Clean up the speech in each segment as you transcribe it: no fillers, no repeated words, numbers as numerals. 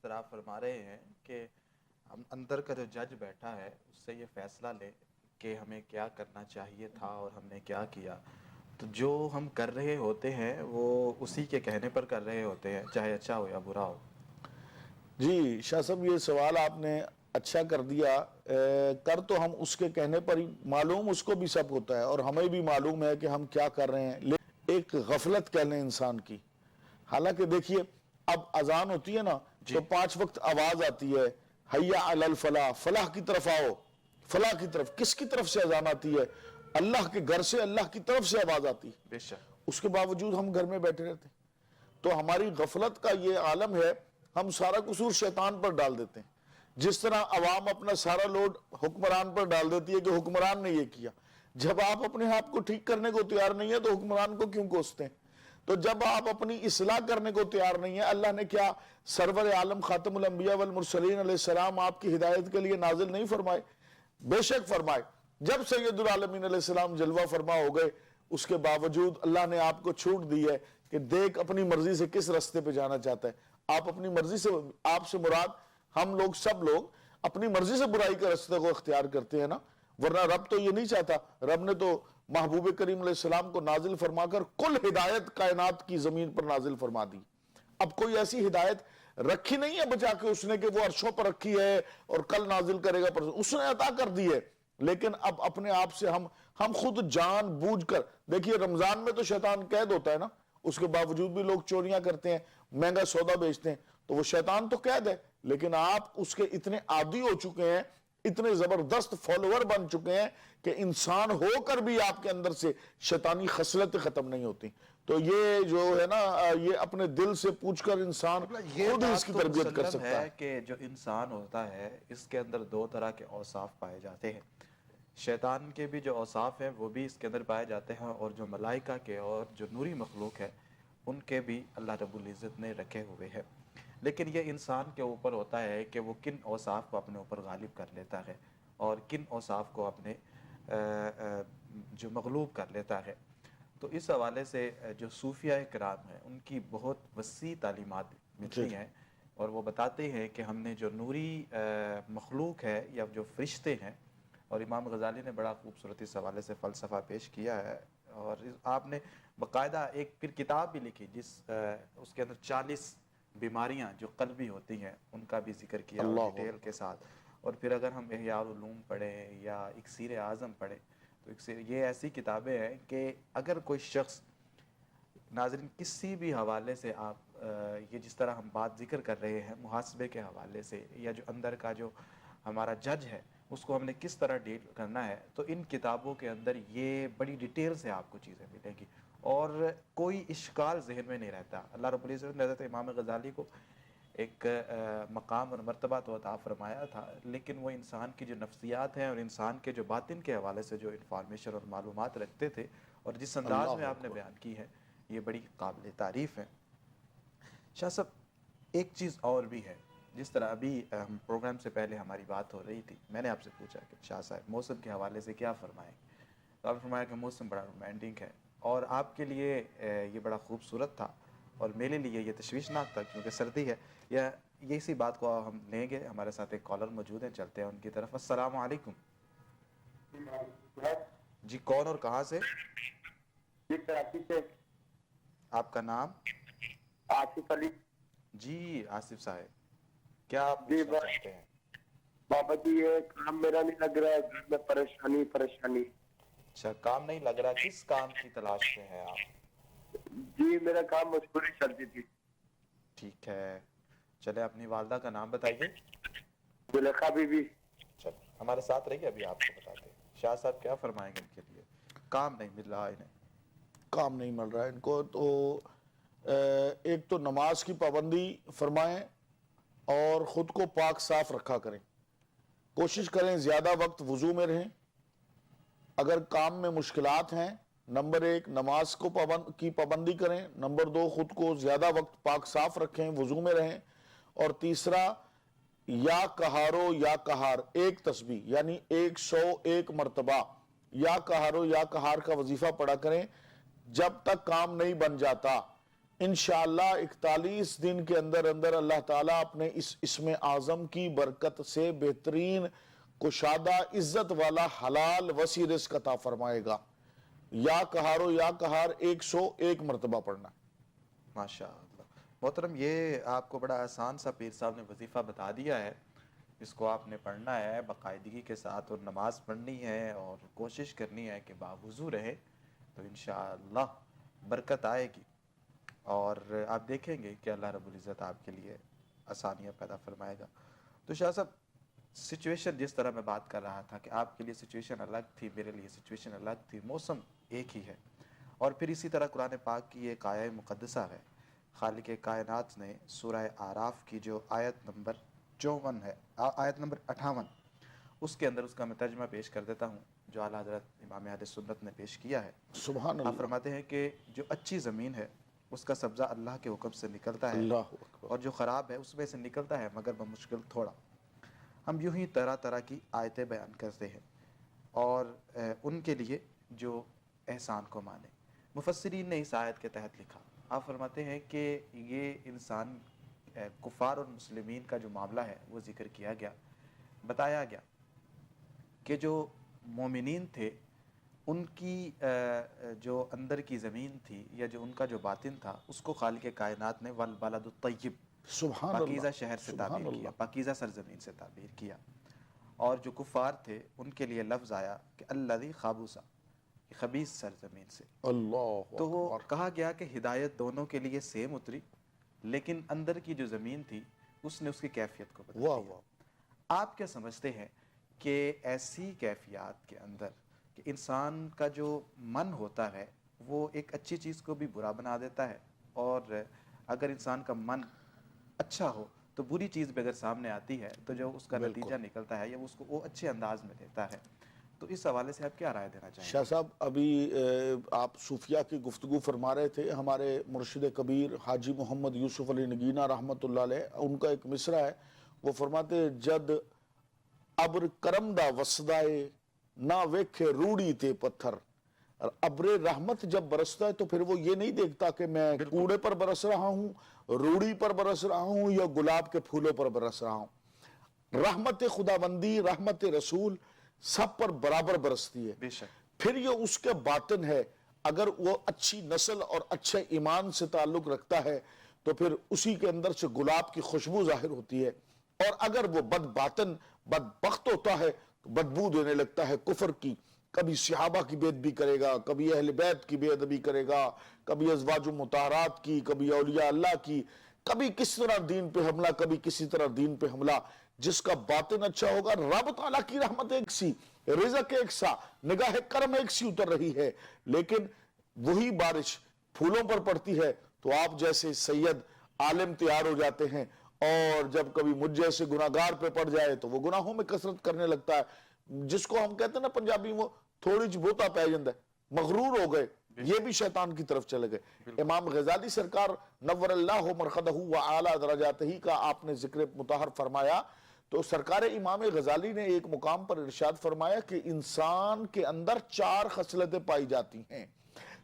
طرح آپ فرما رہے ہیں کہ ہم اندر کا جو جج بیٹھا ہے اس سے یہ فیصلہ لے کہ ہمیں کیا کرنا چاہیے تھا اور ہم نے کیا کیا، تو جو ہم کر رہے ہوتے ہیں وہ اسی کے کہنے پر کر رہے ہوتے ہیں، چاہے اچھا ہو یا برا ہو۔ جی شاہ صاحب، یہ سوال آپ نے اچھا کر دیا۔ کر تو ہم اس کے کہنے پر ہی، معلوم اس کو بھی سب ہوتا ہے اور ہمیں بھی معلوم ہے کہ ہم کیا کر رہے ہیں، لیکن ایک غفلت کہہ لیں انسان کی۔ حالانکہ دیکھیے، اب اذان ہوتی ہے نا جی تو 5 وقت آواز آتی ہے، حیا علی الفلاح، فلاح کی طرف آؤ، فلاح کی طرف۔ کس کی طرف سے اذان آتی ہے؟ اللہ کے گھر سے، اللہ کی طرف سے آواز آتی ہے۔ بے شک۔ اس کے باوجود ہم گھر میں بیٹھے رہتے ہیں۔ تو ہماری غفلت کا یہ عالم ہے، ہم سارا قصور شیطان پر ڈال دیتے ہیں۔ جس طرح عوام اپنا سارا لوڈ حکمران پر ڈال دیتی ہے کہ حکمران نے یہ کیا۔ جب آپ اپنے آپ کو ٹھیک کرنے کو تیار نہیں ہے تو حکمران کو کیوں کوستے ہیں؟ تو جب آپ اپنی اصلاح کرنے کو تیار نہیں ہے، اللہ نے کیا سرور عالم خاتم الانبیاء والمرسلین علیہ السلام آپ کی ہدایت کے لیے نازل نہیں فرمائے؟ بے شک فرمائے۔ جب سید العالمین علیہ السلام جلوہ فرما ہو گئے، اس کے باوجود اللہ نے آپ کو چھوٹ دی ہے کہ دیکھ اپنی مرضی سے کس رستے پہ جانا چاہتا ہے۔ آپ اپنی مرضی سے، آپ سے مراد ہم لوگ، سب لوگ اپنی مرضی سے برائی کے رستے کو اختیار کرتے ہیں نا، ورنہ رب تو یہ نہیں چاہتا۔ رب نے تو محبوب کریم علیہ السلام کو نازل فرما کر کل ہدایت کائنات کی زمین پر نازل فرما دی۔ اب کوئی ایسی ہدایت رکھی نہیں ہے بچا کے اس نے کہ وہ عرشوں پر رکھی ہے اور کل نازل کرے گا، پر اس نے عطا کر دی ہے۔ لیکن اب اپنے آپ سے ہم خود جان بوجھ کر، دیکھیے رمضان میں تو شیطان قید ہوتا ہے نا، اس کے باوجود بھی لوگ چوریاں کرتے ہیں، مہنگا سودا بیچتے ہیں، تو وہ شیطان تو قید ہے، لیکن آپ اس کے اتنے عادی ہو چکے ہیں، اتنے زبردست فالوور بن چکے ہیں کہ انسان ہو کر بھی آپ کے اندر سے شیطانی خصلتیں ختم نہیں ہوتی۔ تو یہ جو ہے نا، یہ اپنے دل سے پوچھ کر انسان یہ خود ہی اس بات کی تو تربیت کر مسلم سکتا ہے۔ کہ جو انسان ہوتا ہے اس کے اندر دو طرح کے اوصاف پائے جاتے ہیں۔ شیطان کے بھی جو اوصاف ہیں وہ بھی اس کے اندر پائے جاتے ہیں، اور جو ملائکہ کے اور جو نوری مخلوق ہے ان کے بھی اللہ رب العزت نے رکھے ہوئے ہیں۔ لیکن یہ انسان کے اوپر ہوتا ہے کہ وہ کن اوصاف کو اپنے اوپر غالب کر لیتا ہے اور کن اوصاف کو اپنے جو مغلوب کر لیتا ہے۔ تو اس حوالے سے جو صوفیہ کرام ہیں ان کی بہت وسیع تعلیمات ملتی ہیں، اور وہ بتاتے ہیں کہ ہم نے جو نوری مخلوق ہے یا جو فرشتے ہیں، اور امام غزالی نے بڑا خوبصورت اس حوالے سے فلسفہ پیش کیا ہے، اور آپ نے باقاعدہ ایک پھر کتاب بھی لکھی اس کے اندر 40 بیماریاں جو قلبی ہوتی ہیں ان کا بھی ذکر کیا اور اللہ ڈیٹیل کے ساتھ۔ اور پھر اگر ہم احیاء العلوم پڑھیں یا اکسیر اعظم پڑھیں تو یہ ایسی کتابیں ہیں کہ اگر کوئی شخص، ناظرین کسی بھی حوالے سے آپ یہ جس طرح ہم بات ذکر کر رہے ہیں محاسبے کے حوالے سے، یا جو اندر کا جو ہمارا جج ہے اس کو ہم نے کس طرح ڈیل کرنا ہے، تو ان کتابوں کے اندر یہ بڑی ڈیٹیل سے آپ کو چیزیں ملیں گی اور کوئی اشکال ذہن میں نہیں رہتا۔ اللہ رب العزت نے حضرت امام غزالی کو ایک مقام اور مرتبہ تو عطا فرمایا تھا، لیکن وہ انسان کی جو نفسیات ہیں اور انسان کے جو باطن کے حوالے سے جو انفارمیشن اور معلومات رکھتے تھے، اور جس انداز میں آپ نے بیان کی ہے یہ بڑی قابل تعریف ہے۔ شاہ صاحب ایک چیز اور بھی ہے، جس طرح ابھی ہم پروگرام سے پہلے ہماری بات ہو رہی تھی، میں نے آپ سے پوچھا کہ شاہ صاحب موسم کے حوالے سے کیا فرمائیں گے، تو آپ نے فرمایا کہ موسم بڑا رومانٹک ہے، اور آپ کے لیے یہ بڑا خوبصورت تھا اور میرے لیے یہ تشویشناک تھا کیونکہ سردی ہے۔ یا یہ اسی بات کو ہم لیں گے، ہمارے ساتھ ایک کالر موجود ہیں، چلتے ہیں ان کی طرف۔ السلام علیکم جی، کون اور کہاں سے؟ آپ کا نام؟ آصف علی۔ جی آصف صاحب، کیا آپ پوچھنا چاہتے ہیں؟ بابا جی یہ کام میرا نہیں لگ رہا ہے، گھر میں پریشانی۔ اچھا، کام نہیں لگ رہا، کس کام کی تلاش میں ہے آپ؟ جی میرا کام مجبوری چلتی تھی۔ ٹھیک ہے، چلے اپنی والدہ کا نام بتائیے۔ زلیخا بی بی۔ چلے ہمارے ساتھ رہیے، ابھی آپ کو بتاتے ہیں۔ شاہ صاحب کیا فرمائیں گے ان کے لیے؟ کام نہیں مل رہا انہیں۔ کام نہیں مل رہا ہے ان کو، تو ایک تو نماز کی پابندی فرمائیں اور خود کو پاک صاف رکھا کریں، کوشش کریں زیادہ وقت وضو میں رہیں۔ اگر کام میں مشکلات ہیں، نمبر 1 نماز کی پابندی کریں، نمبر 2 خود کو زیادہ وقت پاک صاف رکھیں، وضو میں رہیں، اور تیسرا یا کہارو یا کہار، ایک تسبیح یعنی 101 مرتبہ یا کہارو یا کہار کا وظیفہ پڑھا کریں جب تک کام نہیں بن جاتا۔ انشاءاللہ 41 دن کے اندر اندر اللہ تعالیٰ اپنے اس اسم اعظم کی برکت سے بہترین کشادہ عزت والا حلال وسیع رزق عطا فرمائے گا۔ یا کہارو یا کہار 101 مرتبہ پڑھنا ہے۔ ماشاءاللہ محترم، یہ آپ کو بڑا آسان سا پیر صاحب نے وظیفہ بتا دیا ہے، اس کو آپ نے پڑھنا ہے باقاعدگی کے ساتھ، اور نماز پڑھنی ہے اور کوشش کرنی ہے کہ باوضو رہے، تو انشاءاللہ برکت آئے گی، اور آپ دیکھیں گے کہ اللہ رب العزت آپ کے لیے آسانیاں پیدا فرمائے گا۔ تو شاہ صاحب، سچویشن جس طرح میں بات کر رہا تھا کہ آپ کے لیے سچویشن الگ تھی، میرے لیے سچویشن الگ تھی، موسم ایک ہی ہے، اور پھر اسی طرح قرآن پاک کی ایک آیہ مقدسہ ہے، خالق کائنات نے سورہ اعراف کی جو آیت نمبر 54 ہے، آیت نمبر 58، اس کے اندر اس کا میں ترجمہ پیش کر دیتا ہوں جو اعلیٰ حضرت امام اہل سنت نے پیش کیا ہے۔ سبحان آپ اللہ، فرماتے ہیں کہ جو اچھی زمین ہے اس کا سبزہ اللہ کے حکم سے نکلتا ہے، اللہ اکبر۔ اور جو خراب ہے اس میں سے نکلتا ہے مگر بمشکل تھوڑا۔ ہم یوں ہی طرح طرح کی آیتیں بیان کرتے ہیں، اور ان کے لیے جو احسان کو مانے۔ مفسرین نے اس آیت کے تحت لکھا، آپ فرماتے ہیں کہ یہ انسان کفار اور مسلمین کا جو معاملہ ہے وہ ذکر کیا گیا، بتایا گیا کہ جو مومنین تھے ان کی جو اندر کی زمین تھی یا جو ان کا جو باطن تھا، اس کو خالق کائنات نے والبلد الطیب، سبحان پاکیزہ اللہ، شہر سے سبحان تعبیر اللہ۔ کیا، پاکیزہ سرزمین سے تعبیر کیا۔ اور جو کفار تھے ان کے لیے لفظ آیا کہ الذی خابوسا، خبیث سرزمین سے۔ اللہ تو وہ اکبر۔ کہا گیا کہ ہدایت دونوں کے لیے سیم اتری، لیکن اندر کی جو زمین تھی اس نے اس کی کیفیت کو بدل واہ دیا۔ واہ، آپ کیا سمجھتے ہیں کہ ایسی کیفیات کے اندر کہ انسان کا جو من ہوتا ہے وہ ایک اچھی چیز کو بھی برا بنا دیتا ہے، اور اگر انسان کا من اچھا ہو تو بری چیز بھی اگر سامنے آتی ہے تو جو اس کا بالکل۔ نتیجہ نکلتا ہے یا اس کو وہ اچھے انداز میں دیتا ہے۔ تو اس حوالے سے آپ کیا رائے دینا چاہیں گے؟ شاہ صاحب، ابھی آپ صوفیہ کی گفتگو فرما رہے تھے، ہمارے مرشد کبیر حاجی محمد یوسف علی نگینہ رحمۃ اللہ علیہ، ان کا ایک مصرع ہے، وہ فرماتے جد ابر کرم دا وسدائے نہ ویکھے روڑی تے پتھر۔ اور ابر رحمت جب برستا ہے تو پھر وہ یہ نہیں دیکھتا کہ میں کوڑے پر برس رہا ہوں، روڑی پر برس رہا ہوں یا گلاب کے پھولوں پر برس رہا ہوں۔ رحمت خداوندی، رحمت رسول سب پر برابر برستی ہے۔ بے شک۔ پھر یہ اس کے باطن ہے، اگر وہ اچھی نسل اور اچھے ایمان سے تعلق رکھتا ہے تو پھر اسی کے اندر سے گلاب کی خوشبو ظاہر ہوتی ہے، اور اگر وہ بد باطن بدبخت ہوتا ہے تو بدبو دینے لگتا ہے کفر کی، کبھی صحابہ کی بے ادبی کرے گا، کبھی اہل بیت کی بے ادبی کرے گا، کبھی ازواج مطہرات کی، کبھی اولیاء اللہ کی، کبھی کس طرح دین پہ حملہ، کبھی کسی طرح دین پہ حملہ۔ جس کا باطن اچھا ہوگا، رب تعالیٰ کی رحمت ایک سی، رزق ایک سا، نگاہ کرم ایک سی اتر رہی ہے، لیکن وہی بارش پھولوں پر پڑتی ہے تو آپ جیسے سید عالم تیار ہو جاتے ہیں، اور جب کبھی مجھ جیسے گناہگار پہ پڑ جائے تو وہ گناہوں میں کثرت کرنے لگتا ہے، جس کو ہم کہتے ہیں نا پنجابی وہ تھوڑی جی بوتا پہ جاندہ ہے، مغرور ہو گئے، یہ بھی شیطان کی طرف چلے گئے۔ امام غزالی سرکار نور اللہ مرقدہ و اعلیٰ درجاتہ کا آپ نے ذکر مطہر فرمایا، تو سرکار امام غزالی نے ایک مقام پر ارشاد فرمایا کہ انسان کے اندر 4 خصلتیں پائی جاتی ہیں،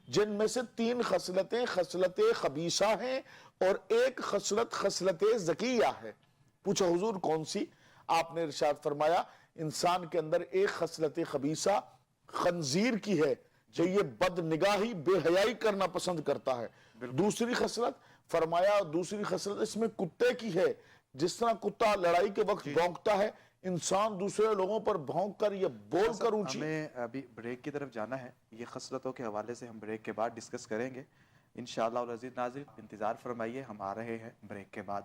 جن میں سے 3 خصلتیں خصلت خبیثہ ہیں اور ایک خصلت خصلت زکیہ ہے۔ پوچھا حضور کون سی؟ آپ نے ارشاد فرمایا انسان کے اندر ایک خصلت خبیثہ خنزیر کی ہے کہ یہ بد نگاہی بے حیائی کرنا پسند کرتا ہے۔ دوسری خصلت فرمایا، دوسری خصلت اس میں کتے کی ہے، جس طرح کتا لڑائی کے وقت بھونکتا ہے، انسان دوسرے لوگوں پر بھونک کر یہ بول کر اونچی۔ ہمیں ابھی بریک کی طرف جانا ہے، یہ خصلتوں کے حوالے سے ہم بریک کے بعد ڈسکس کریں گے انشاءاللہ العزیز۔ ناظرین انتظار فرمائیے، ہم آ رہے ہیں بریک کے بعد۔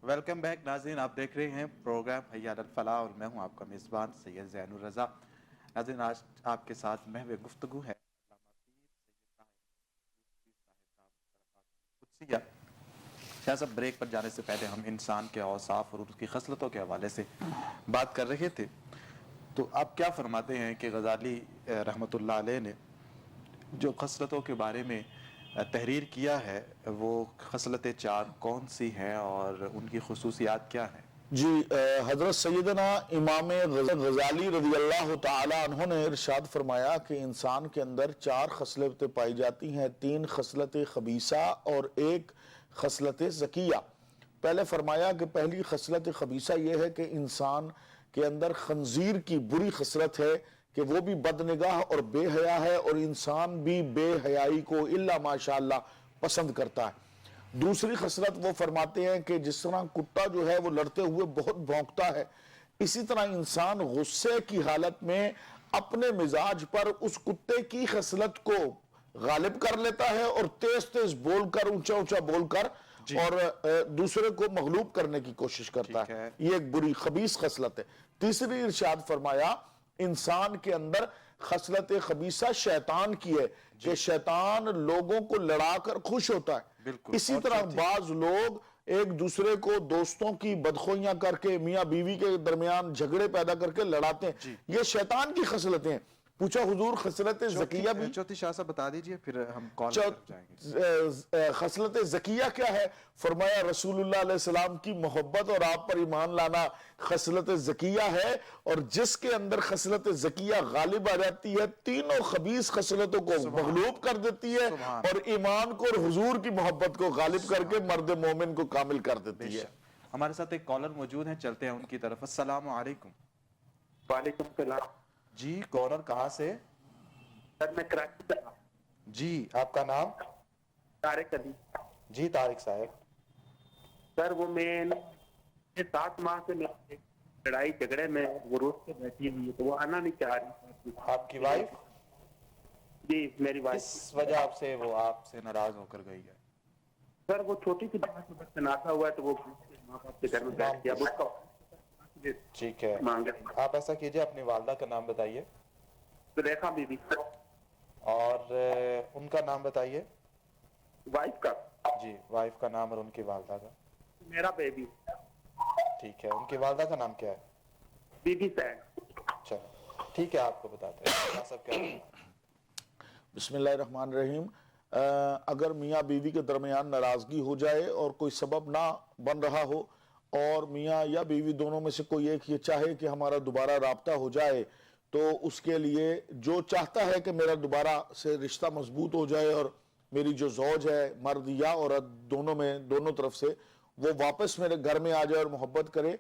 ویلکم بیک ناظرین، آپ دیکھ رہے ہیں پروگرام حی علی الفلاح، اور میں ہوں آپ کا میزبان سید زین الرضا۔ ناظرین آج آپ کے ساتھ محو گفتگو ہے شاہ صاحب۔ بریک پر جانے سے پہلے ہم انسان کے اوصاف اور اس کی خصلتوں کے حوالے سے بات کر رہے تھے، تو آپ کیا فرماتے ہیں کہ غزالی رحمۃ اللہ علیہ نے جو خصلتوں کے بارے میں تحریر کیا ہے وہ خصلتیں 4 کون سی ہیں اور ان کی خصوصیات کیا ہیں؟ جی حضرت سیدنا امام غزالی رضی اللہ تعالی عنہ نے ارشاد فرمایا کہ انسان کے اندر 4 خصلتیں پائی جاتی ہیں، 3 خصلت خبیثہ اور 1 خصلت زکیہ۔ پہلے فرمایا کہ پہلی خصلت خبیثہ یہ ہے کہ انسان کے اندر خنزیر کی بری خصلت ہے کہ وہ بھی بدنگاہ اور بے حیا ہے، اور انسان بھی بے حیائی کو الا ماشاءاللہ پسند کرتا ہے۔ دوسری خصلت وہ فرماتے ہیں کہ جس طرح کتا جو ہے وہ لڑتے ہوئے بہت بھونکتا ہے، اسی طرح انسان غصے کی حالت میں اپنے مزاج پر اس کتے کی خصلت کو غالب کر لیتا ہے اور تیز تیز بول کر اونچا اونچا بول کر اور دوسرے کو مغلوب کرنے کی کوشش کرتا ہے۔ یہ ایک بری خبیث خصلت ہے۔ تیسری ارشاد فرمایا انسان کے اندر خصلت خبیثہ شیطان کی ہے کہ شیطان لوگوں کو لڑا کر خوش ہوتا ہے۔ اسی طرح بعض لوگ ایک دوسرے کو دوستوں کی بدخوئیاں کر کے میاں بیوی کے درمیان جھگڑے پیدا کر کے لڑاتے ہیں، یہ شیطان کی خصلتیں ہیں۔ پوچھا حضور خصلت زکیہ بھی چوتھی شاہ صاحب بتا دیجئے پھر ہم کال کر جائیں گے۔ خصلت زکیہ کیا ہے؟ فرمایا رسول اللہ علیہ السلام کی محبت اور آپ پر ایمان لانا خصلت زکیہ ہے، اور جس کے اندر خصلت زکیہ غالب آ جاتی ہے تینوں خبیث خصلتوں کو مغلوب کر دیتی ہے اور ایمان کو اور حضور کی محبت کو غالب کر کے مرد مومن کو کامل کر دیتی ہے۔ ہمارے ساتھ ایک کالر موجود ہیں، چلتے ہیں ان کی طرف۔ السلام علیکم۔ وعلیکم السلام جی کالر کہاں سے؟ سر میں کراچی سے ہوں۔ جی آپ کا نام؟ طارق علی۔ جی طارق صاحب۔ سر وہ میں 7 ماہ سے لڑائی جھگڑے میں غرور سے بیٹھی ہوئی ہے تو وہ آنا نہیں چاہ رہی۔ آپ کی وائف؟ جی میری وائف۔ کس وجہ آپ سے وہ آپ سے ناراض ہو کر گئی ہے؟ سر وہ چھوٹی سی بات سے بس تنازع ہوا ہے تو وہ ماں باپ کے گھر میں بیٹھ گیا، اب اس کا ٹھیک ہے، مانگ رہے ہیں۔ آپ ایسا کیجئے اپنی والدہ کا نام بتائیے ریکھا بی بی۔ اور ان کا نام بتائیے۔ وائف کا؟ جی وائف کا نام اور ان کی والدہ کا۔ میرا بیبی۔ ٹھیک ہے، ان کی والدہ کا نام کیا ہے؟ بی بی سین۔ چلو ٹھیک ہے، آپ کو بتاتے ہیں سب کیا۔ بسم اللہ الرحمن الرحیم۔ اگر میاں بیوی کے درمیان ناراضگی ہو جائے اور کوئی سبب نہ بن رہا ہو اور میاں یا بیوی دونوں میں سے کوئی ایک یہ چاہے کہ ہمارا دوبارہ رابطہ ہو جائے، تو اس کے لیے جو چاہتا ہے کہ میرا دوبارہ سے رشتہ مضبوط ہو جائے اور میری جو زوج ہے مرد یا عورت دونوں طرف سے وہ واپس میرے گھر میں آ جائے اور محبت کرے،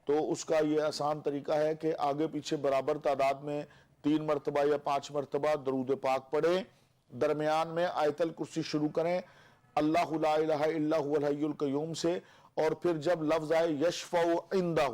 تو اس کا یہ آسان طریقہ ہے کہ آگے پیچھے برابر تعداد میں 3 مرتبہ یا 5 مرتبہ درود پاک پڑھیں، درمیان میں آیت الکرسی شروع کریں اللہ لا الہ الا هو الحی القیوم سے، اور پھر جب لفظ آئے یشفع عندہ،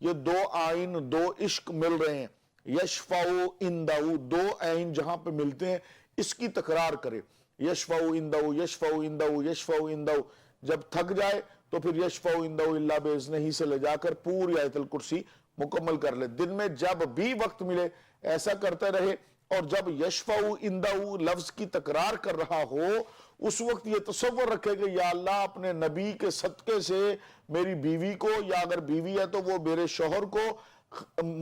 یہ 2 آئین 2 عشق مل رہے ہیں، یشفع عندہ 2 آئین جہاں پہ ملتے ہیں اس کی تکرار کرے، یشفع عندہ یشفع عندہ یشفع عندہ، جب تھک جائے تو پھر یشفع عندہ الا باذنہ سے لے جا کر پوری آیت الکرسی مکمل کر لے۔ دن میں جب بھی وقت ملے ایسا کرتے رہے، اور جب یشفع عندہ لفظ کی تکرار کر رہا ہو اس وقت یہ تصور رکھے کہ یا اللہ اپنے نبی کے صدقے سے میری بیوی کو، یا اگر بیوی ہے تو وہ میرے شوہر کو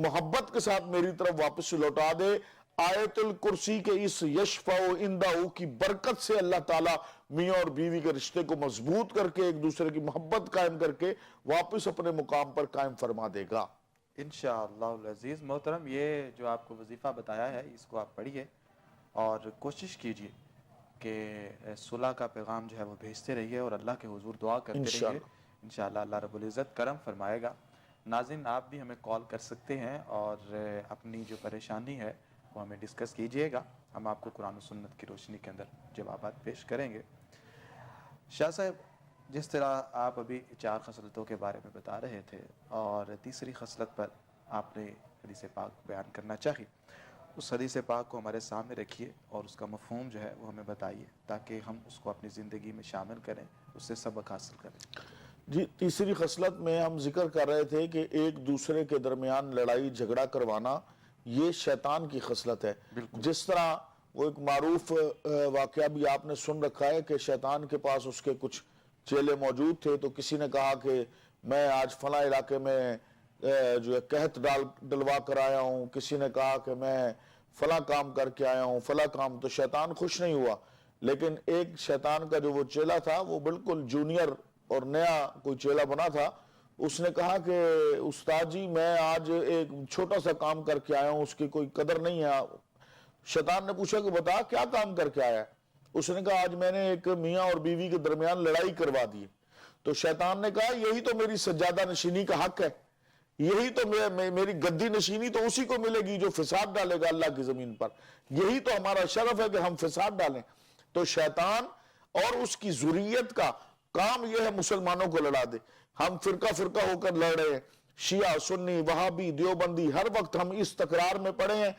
محبت کے ساتھ میری طرف واپس لوٹا دے۔ آیت الکرسی کے اس یشفع عندہ کی برکت سے اللہ تعالیٰ میاں اور بیوی کے رشتے کو مضبوط کر کے ایک دوسرے کی محبت قائم کر کے واپس اپنے مقام پر قائم فرما دے گا انشاءاللہ العزیز۔ محترم یہ جو آپ کو وظیفہ بتایا ہے اس کو آپ پڑھیے اور کوشش کیجئے کہ صلح کا پیغام جو ہے وہ بھیجتے رہیے اور اللہ کے حضور دعا کرتے رہیے، انشاءاللہ اللہ رب العزت کرم فرمائے گا۔ ناظرین آپ بھی ہمیں کال کر سکتے ہیں اور اپنی جو پریشانی ہے وہ ہمیں ڈسکس کیجئے گا، ہم آپ کو قرآن و سنت کی روشنی کے اندر جوابات پیش کریں گے۔ شاہ صاحب جس طرح آپ ابھی 4 خصلتوں کے بارے میں بتا رہے تھے اور تیسری خصلت پر آپ نے حدیث پاک بیان کرنا چاہی، اس حدیث پاک کو ہمارے سامنے رکھیے اور اس کا مفہوم جو ہے وہ ہمیں بتائیے تاکہ ہم اس کو اپنی زندگی میں شامل کریں، اس سے سبق حاصل کریں۔ جی تیسری خصلت میں ہم ذکر کر رہے تھے کہ ایک دوسرے کے درمیان لڑائی جھگڑا کروانا یہ شیطان کی خصلت ہے۔ جس طرح وہ ایک معروف واقعہ بھی آپ نے سن رکھا ہے کہ شیطان کے پاس اس کے کچھ چیلے موجود تھے، تو کسی نے کہا کہ میں آج فلاں علاقے میں جو ہے قحط ڈلوا کر آیا ہوں، کسی نے کہا کہ میں فلاں کام کر کے آیا ہوں فلاں کام، تو شیطان خوش نہیں ہوا، لیکن ایک شیطان کا جو وہ چیلا تھا وہ بالکل جونیئر اور نیا کوئی چیلا بنا تھا، اس نے کہا کہ استاد جی میں آج ایک چھوٹا سا کام کر کے آیا ہوں، اس کی کوئی قدر نہیں ہے. شیطان نے پوچھا کہ بتا کیا کام کر کے آیا ہے؟ اس نے کہا آج میں نے ایک میاں اور بیوی کے درمیان لڑائی کروا دی. تو شیطان نے کہا یہی تو میری سجادہ نشینی کا حق ہے، یہی تو میری گدی نشینی تو اسی کو ملے گی جو فساد ڈالے گا اللہ کی زمین پر. یہی تو ہمارا شرف ہے کہ ہم فساد ڈالیں. تو شیطان اور اس کی ذریت کا کام یہ ہے مسلمانوں کو لڑا دے. ہم فرقہ فرقہ ہو کر لڑ رہے ہیں، شیعہ، سنی، وہابی، دیوبندی، ہر وقت ہم اس تکرار میں پڑے ہیں.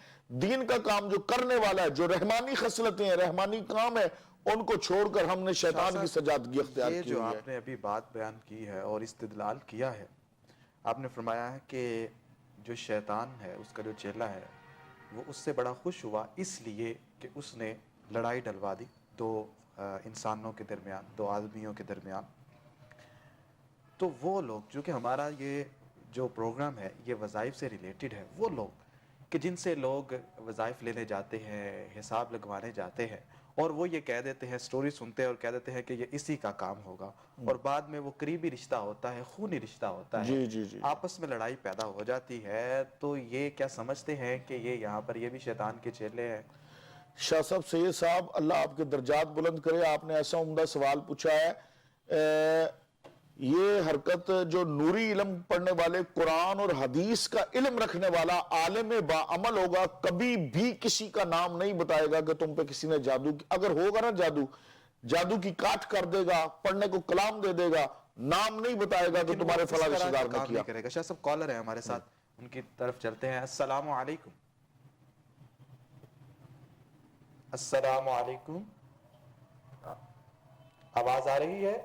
دین کا کام جو کرنے والا ہے، جو رحمانی خصلتیں ہیں، رحمانی کام ہے، ان کو چھوڑ کر ہم نے شیطان کی سجادگی اختیار یہ کی جو ہوئی ہے. آپ نے ابھی بات بیان کی ہے اور استدلال کیا ہے، آپ نے فرمایا ہے کہ جو شیطان ہے، اس کا جو چیلا ہے، وہ اس سے بڑا خوش ہوا اس لیے کہ اس نے لڑائی ڈلوا دی دو انسانوں کے درمیان، دو آدمیوں کے درمیان. تو وہ لوگ جو کہ ہمارا یہ جو پروگرام ہے یہ وظائف سے ریلیٹڈ ہے، وہ لوگ کہ جن سے لوگ وظائف لینے جاتے ہیں، حساب لگوانے جاتے ہیں، اور وہ یہ کہہ دیتے ہیں، سٹوری سنتے ہیں اور کہہ دیتے ہیں کہ یہ اسی کا کام ہوگا، اور بعد میں وہ قریبی رشتہ ہوتا ہے، خونی رشتہ ہوتا ہے، جی آپس میں لڑائی پیدا ہو جاتی ہے. تو یہ کیا سمجھتے ہیں کہ یہ یہاں پر یہ بھی شیطان کے چیلے ہیں؟ شاہ صاحب، سید صاحب، اللہ آپ کے درجات بلند کرے. آپ نے ایسا عمدہ سوال پوچھا ہے. یہ حرکت جو نوری علم پڑھنے والے، قرآن اور حدیث کا علم رکھنے والا عالم باعمل ہوگا، کبھی بھی کسی کا نام نہیں بتائے گا کہ تم پہ کسی نے جادو، اگر ہوگا نا جادو کی کاٹ کر دے گا، پڑھنے کو کلام دے دے گا، نام نہیں بتائے گا کہ تمہارے فلاں رشتہ دار نے کام کیا. نہیں کرے گا. شاہ صاحب کالر ہیں ہمارے ساتھ، ان کی طرف چلتے ہیں. السلام علیکم. السلام علیکم. آواز آ رہی ہے؟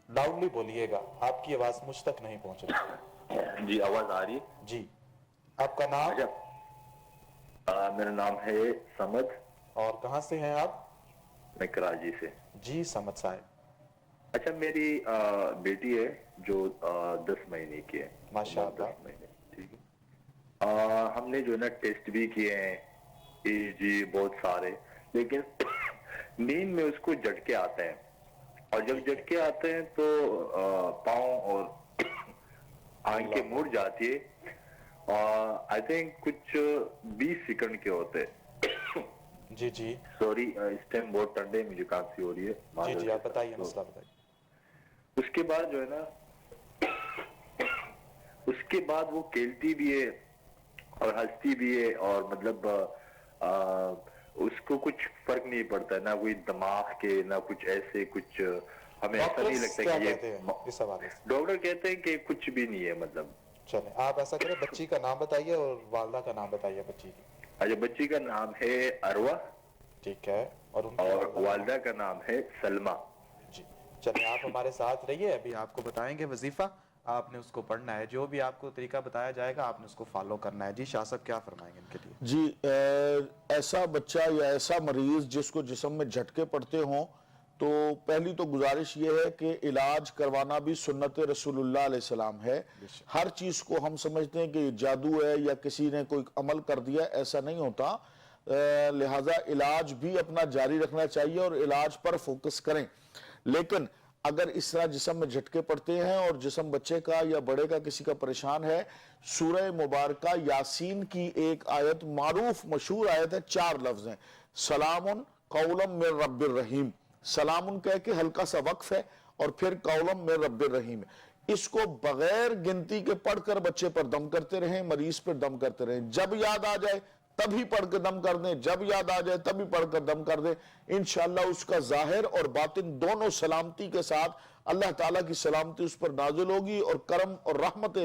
لاؤڈلی بولیے گا، آپ کی آواز مجھ تک نہیں پہنچ رہی. جی آواز آ رہی ہے؟ جی. آپ کا نام؟ میرا نام ہے سمد. اور کہاں سے ہیں آپ؟ میں کراچی سے. جی سمد صاحب. اچھا، میری بیٹی ہے جو 10 مہینے کی ہے. ماشاءاللہ. 10 مہینے. ٹھیک ہے. ہم نے جو ہے نا ٹیسٹ بھی کیے ہیں، جی بہت سارے، لیکن نیند میں اس کو جھٹکے آتے ہیں، اور جب جھٹکے آتے ہیں تو پاؤں اور آنکھیں مڑ جاتی ہے. آئی تھنک کچھ 20 سیکنڈ کے ہوتے. جی جی سوری، اس ٹائم بہت ٹھنڈے، مجھے کھانسی ہو رہی ہے. جی جی آپ بتائیے، مسئلہ بتائیے. اس کے بعد جو ہے نا، اس کے بعد وہ کھیلتی بھی ہے اور ہنستی بھی ہے، اور مطلب اس کو کچھ فرق نہیں پڑتا، نہ کوئی دماغ کے، نہ کچھ ایسے کچھ. ہمیں ایسا نہیں لگتا کہ یہ، اس حوالے سے ڈاکٹر کہتے ہیں کہ کچھ بھی نہیں ہے مطلب. چلیں آپ ایسا کریں، بچی کا نام بتائیے اور والدہ کا نام بتائیے بچی کی. اچھا، بچی کا نام ہے اروا، ٹھیک ہے، اور ان کی والدہ کا نام ہے سلمہ. جی چلیں آپ ہمارے ساتھ رہیے، ابھی آپ کو بتائیں گے وظیفہ، آپ نے اس کو پڑھنا ہے، جو بھی آپ کو طریقہ بتایا جائے گا آپ نے اس کو فالو کرنا ہے. جی شاہ صاحب کیا فرمائیں گے ان کے لیے؟ جی، ایسا بچہ یا ایسا مریض جس کو جسم میں جھٹکے پڑتے ہوں، تو پہلی تو گزارش یہ ہے کہ علاج کروانا بھی سنت رسول اللہ علیہ السلام ہے. ہر چیز کو ہم سمجھتے ہیں کہ یہ جادو ہے یا کسی نے کوئی عمل کر دیا، ایسا نہیں ہوتا. لہٰذا علاج بھی اپنا جاری رکھنا چاہیے اور علاج پر فوکس کریں. لیکن اگر اس طرح جسم میں جھٹکے پڑتے ہیں اور جسم بچے کا یا بڑے کا کسی کا پریشان ہے، سورہ مبارکہ یاسین کی ایک آیت، معروف مشہور آیت ہے، 4 لفظ ہیں، سلام قولا من رب الرحیم. سلام کہہ کے ہلکا سا وقف ہے، اور پھر قولا من رب الرحیم. اس کو بغیر گنتی کے پڑھ کر بچے پر دم کرتے رہیں، مریض پر دم کرتے رہیں. جب یاد آ جائے تبھی پڑھ کے دم کر دیں، جب یاد آ جائے تبھی پڑھ کر دم کر دیں. انشاءاللہ اس کا ظاہر اور باطن دونوں سلامتی کے ساتھ، اللہ تعالیٰ کی سلامتی اس پر نازل ہوگی، اور کرم اور رحمت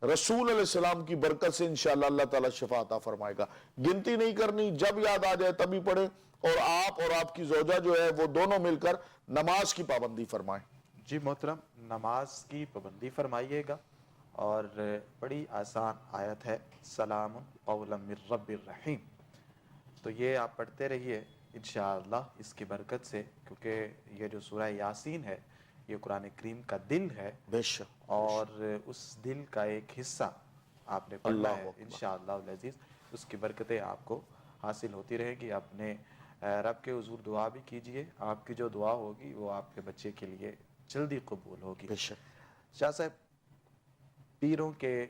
رسول علیہ السلام کی برکت سے انشاءاللہ اللہ تعالیٰ شفا عطا فرمائے گا. گنتی نہیں کرنی، جب یاد آ جائے تبھی پڑھیں، اور آپ کی زوجہ جو ہے وہ دونوں مل کر نماز کی پابندی فرمائیں. جی محترم، نماز کی پابندی فرمائیے گا، اور بڑی آسان آیت ہے، سلام قولا من رب الرحیم. تو یہ آپ پڑھتے رہیے انشاءاللہ اس کی برکت سے، کیونکہ یہ جو سورہ یاسین ہے یہ قرآن کریم کا دل ہے، بے شک، اور اس دل کا ایک حصہ آپ نے پڑھنا ہے انشاءاللہ العزیز. اس کی برکتیں آپ کو حاصل ہوتی رہے گی. اپنے رب کے حضور دعا بھی کیجئے، آپ کی جو دعا ہوگی وہ آپ کے بچے کے لیے جلدی قبول ہوگی. بے شک. شاہ صاحب پیروں کے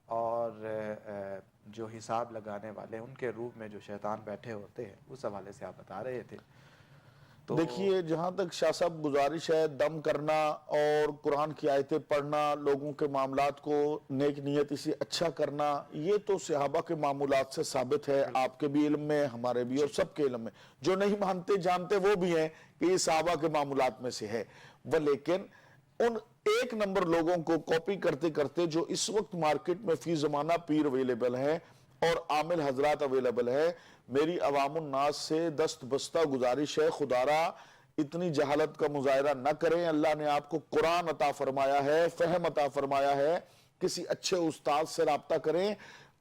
اور جو حساب لگانے والے ان کے روپ میں جو شیطان بیٹھے ہوتے ہیں اس حوالے سے آپ بتا رہے تھے. تو دیکھیے جہاں تک شاہ صاحب گزارش ہے، دم کرنا اور قرآن کی آیتیں پڑھنا، لوگوں کے معاملات کو نیک نیتی سے اچھا کرنا، یہ تو صحابہ کے معمولات سے ثابت ہے، آپ کے بھی علم میں، ہمارے بھی اور سب کے علم میں. جو نہیں مانتے جانتے وہ بھی ہیں کہ یہ صحابہ کے معمولات میں سے ہے. وہ لیکن ان ایک نمبر لوگوں کو کاپی کرتے کرتے جو اس وقت مارکیٹ میں فی زمانہ پیر اویلیبل ہیں اور عامل حضرات اویلیبل ہے، میری عوام الناس سے دست بستہ گزارش ہے، خدا را اتنی جہالت کا مظاہرہ نہ کریں. اللہ نے آپ کو قرآن عطا فرمایا ہے، فہم عطا فرمایا ہے، کسی اچھے استاد سے رابطہ کریں.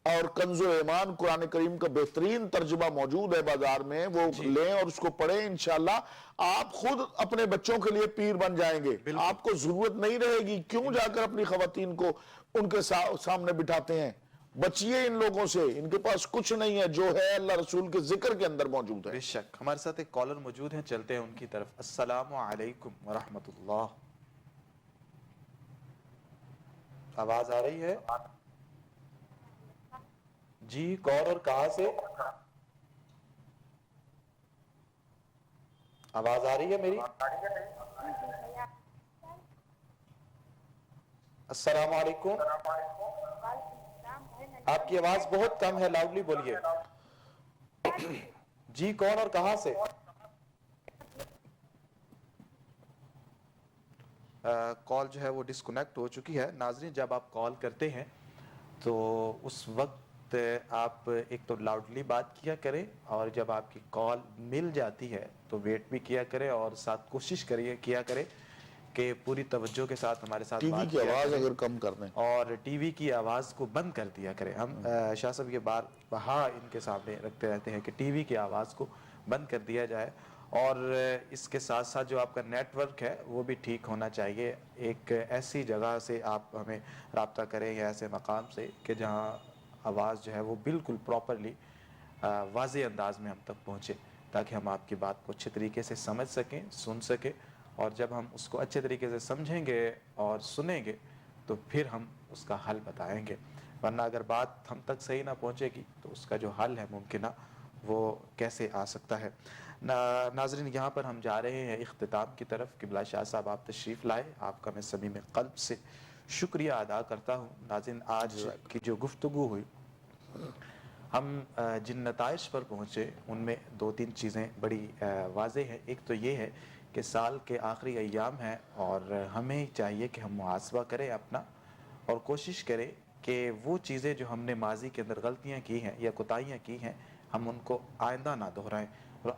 اور کنز ایمان قرآن کریم کا بہترین ترجمہ موجود ہے بازار میں، وہ لیں اور اس کو پڑھیں. انشاءاللہ آپ خود اپنے بچوں کے لیے پیر بن جائیں گے. آپ کو ضرورت نہیں رہے گی. کیوں جا کر اپنی خواتین کو ان کے سامنے بٹھاتے ہیں؟ بچیے ان لوگوں سے، ان کے پاس کچھ نہیں ہے، جو ہے اللہ رسول کے ذکر کے اندر موجود ہے. بے شک. ہمارے ساتھ ایک کالر موجود ہیں، چلتے ہیں ان کی طرف. السلام علیکم ورحمۃ اللہ. آواز آ رہی ہے؟ جی کون اور کہاں سے؟ آواز آ رہی ہے میری؟ السلام علیکم. آپ کی آواز بہت کم ہے، لاؤڈلی بولیے. جی کون اور کہاں سے؟ کال جو ہے وہ ڈسکنیکٹ ہو چکی ہے. ناظرین جب آپ کال کرتے ہیں تو اس وقت آپ ایک تو لاؤڈلی بات کیا کریں، اور جب آپ کی کال مل جاتی ہے تو ویٹ بھی کیا کریں، اور ساتھ کوشش کیا کریں کہ پوری توجہ کے ساتھ ہمارے ساتھ ٹی وی بات کی کیا آواز کریں، اگر کم کر دیں اور ٹی وی کی آواز کو بند کر دیا کریں. ہم شاہ صاحب یہ بار بہا ان کے سامنے رکھتے رہتے ہیں کہ ٹی وی کی آواز کو بند کر دیا جائے، اور اس کے ساتھ ساتھ جو آپ کا نیٹ ورک ہے وہ بھی ٹھیک ہونا چاہیے. ایک ایسی جگہ سے آپ ہمیں رابطہ کریں یا ایسے مقام سے کہ جہاں آواز جو ہے وہ بالکل پراپرلی واضح انداز میں ہم تک پہنچے، تاکہ ہم آپ کی بات کو اچھے طریقے سے سمجھ سکیں، سن سکیں، اور جب ہم اس کو اچھے طریقے سے سمجھیں گے اور سنیں گے تو پھر ہم اس کا حل بتائیں گے. ورنہ اگر بات ہم تک صحیح نہ پہنچے گی تو اس کا جو حل ہے ممکنہ وہ کیسے آ سکتا ہے. ناظرین یہاں پر ہم جا رہے ہیں اختتام کی طرف. قبلہ شاہ صاحب آپ تشریف لائے، آپ کا میں صمیم قلب سے شکریہ ادا کرتا ہوں. ناظرین آج کی جو گفتگو ہوئی، ہم جن نتائج پر پہنچے ان میں دو تین چیزیں بڑی واضح ہیں. ایک تو یہ ہے کہ سال کے آخری ایام ہیں اور ہمیں چاہیے کہ ہم محاسبہ کریں اپنا، اور کوشش کریں کہ وہ چیزیں جو ہم نے ماضی کے اندر غلطیاں کی ہیں یا کوتاہیاں کی ہیں ہم ان کو آئندہ نہ دہرائیں، اور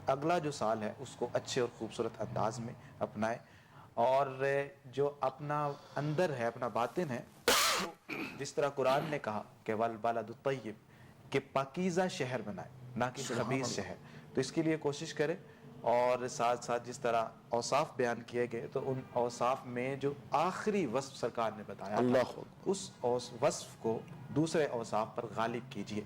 اگلا جو سال ہے اس کو اچھے اور خوبصورت انداز میں اپنائیں. اور جو اپنا اندر ہے، اپنا باطن ہے، جس طرح قرآن نے کہا کہ والبلد الطیب، کہ پاکیزہ شہر بنائے نہ کہ خبیث شہر. تو اس کے لیے کوشش کریں. اور ساتھ ساتھ جس طرح اوصاف بیان کیے گئے تو ان اوصاف میں جو آخری وصف سرکار نے بتایا تھا اس وصف کو دوسرے اوصاف پر غالب کیجئے.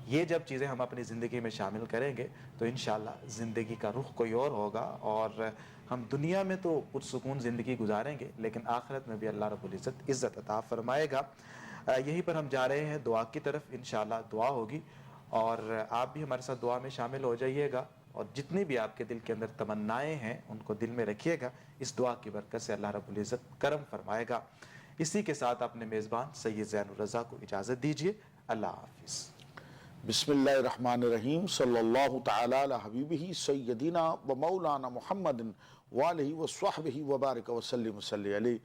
یہ جب چیزیں ہم اپنی زندگی میں شامل کریں گے تو انشاءاللہ زندگی کا رخ کوئی اور ہوگا، اور ہم دنیا میں تو پرسکون زندگی گزاریں گے لیکن آخرت میں بھی اللہ رب العزت عزت عطا فرمائے گا. یہی پر ہم جا رہے ہیں دعا کی طرف. انشاءاللہ دعا ہوگی اور آپ بھی ہمارے ساتھ دعا میں شامل ہو جائیے گا، اور جتنی بھی آپ کے دل کے اندر تمنائیں ہیں ان کو دل میں رکھیے گا. اس دعا کی برکت سے اللہ رب العزت کرم فرمائے گا. اسی کے ساتھ اپنے میزبان سید زین الرضا کو اجازت دیجیے. اللہ حافظ. بسم اللہ الرحمن الرحیم. صلی اللہ تعالی علی حبیبہ سیدنا و مولانا محمد وآلہ وصحبہ وبارک وسلم وصلی علیہ.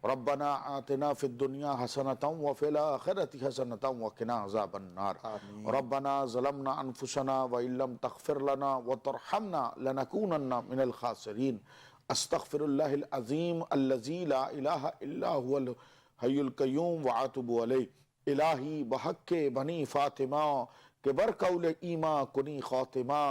ربنا آتنا فی الدنیا حسنۃ وفی الآخرۃ حسنۃ وقنا عذاب النار. ربنا ظلمنا انفسنا وان لم تغفر لنا وترحمنا لنکونن من الخاسرین. استغفر اللہ العظیم الذی لا الہ الا هو الحی القیوم واتوب علیہ. الہی بحق بنی فاطمہ کہ برقول ایما کنی خاتمہ،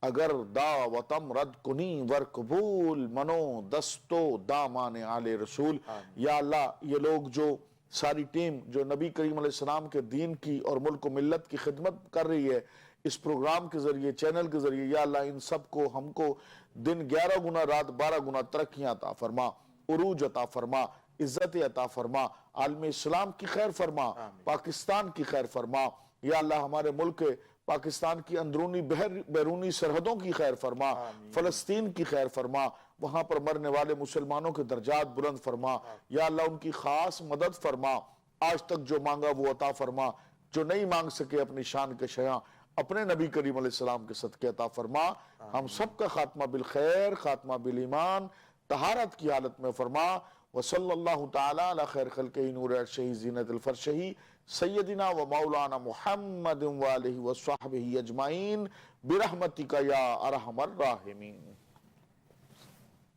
اگر دعوتم رد کنی ورقبول منو دستو دامان آل رسول. یا اللہ یہ لوگ جو ساری ٹیم جو نبی کریم علیہ السلام کے دین کی اور ملک و ملت کی خدمت کر رہی ہے اس پروگرام کے ذریعے، چینل کے ذریعے، یا اللہ ان سب کو ہم کو دن 11 گنا رات 12 گنا ترقیاں عطا فرما، عروج عطا فرما. عزت عطا فرما، عالم اسلام کی خیر فرما، پاکستان کی خیر فرما، یا اللہ ہمارے ملک پاکستان کی اندرونی بیرونی سرحدوں کی خیر فرما، فلسطین کی خیر فرما، وہاں پر مرنے والے مسلمانوں کے درجات بلند فرما، یا اللہ ان کی خاص مدد فرما، آج تک جو مانگا وہ عطا فرما، جو نہیں مانگ سکے اپنی شان کے شیاں اپنے نبی کریم علیہ السلام کے صدقے عطا فرما، ہم سب کا خاتمہ بالخیر، خاتمہ بالایمان، طہارت کی حالت میں فرما، وصلی اللہ تعالی علی خیر خلقہ نور عرشہ زینت الفرشہ سیدنا و مولانا محمد و آلہ و صحبہ اجمعین برحمتک یا ارحم الراحمین۔